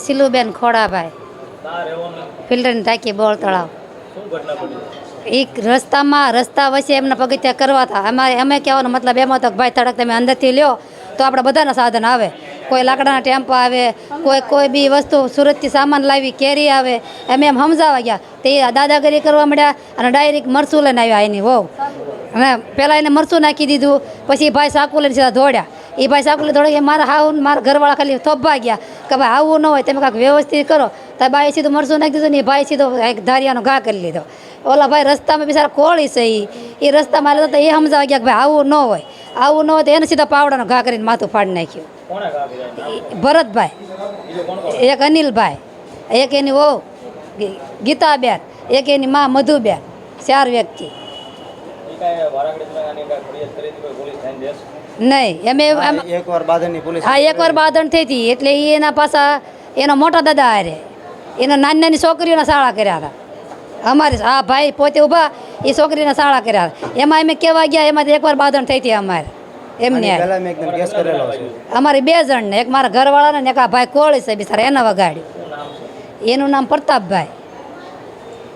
સિલુબેન ખોડાભાઈ, ફિલ્ટરની ટાંકી બોળ તળાવ. રસ્તા વચ્ચે એમના પગથિયા કરવા હતા. અમે કહેવાનો મતલબ એમાં તો ભાઈ તડક તમે અંદરથી લ્યો તો આપણે બધાના સાધન આવે. કોઈ લાકડાના ટેમ્પો આવે, કોઈ બી વસ્તુ સુરતથી સામાન લાવી, કેરી આવે. એમ સમજાવવા ગયા તે દાદાગીરી કરવા મળ્યા અને ડાયરેક્ટ મરચું લઈને આવ્યા એની વહુ. અને પહેલાં એને મરચું નાખી દીધું, પછી ભાઈ સાકુ લઈને સીધા દોડ્યા. એ ભાઈ સાકુલી દોડે મારા હાવ મારા ઘરવાળા ખાલી થોભા ગયા કે ભાઈ આવું ન હોય, તમે કાંઈક વ્યવસ્થિત કરો. તો બાઈ સીધું મરચું નાખી દીધું ને એ ભાઈ સીધો એક ધારિયાનો ઘા કરી લીધો. ઓલા ભાઈ રસ્તામાં બિચારા કોળી છે એ રસ્તામાં તો એ સમજાવવા ગયા કે ભાઈ આવું ન હોય, આવું ન હોય તો એને સીધા પાવડાનો ઘા કરીને માથું ફાડી નાખ્યું. ભરતભાઈ, એક અનિલભાઈ, એક એની વહુ ગીતાબેન, એક એની મા મધુબેન, 4 વ્યક્તિ. નહીં અમે એકવાર બાંધણ થઈ હતી એટલે એના પાછા એનો મોટા દાદા હારે એના નાની છોકરીઓના શાળા કર્યા હતા. અમારે આ ભાઈ પોતે ઊભા એ છોકરીના શાળા કર્યા હતા. એમાં અમે કહેવા ગયા એમાંથી એકવાર બાંધણ થઈ હતી અમારે એમને. અમારે 2 જણને, એક મારા ઘરવાળાને ને એક આ ભાઈ કોળી છે બિચારા એને વગાડ્યું. એનું નામ પ્રતાપભાઈ.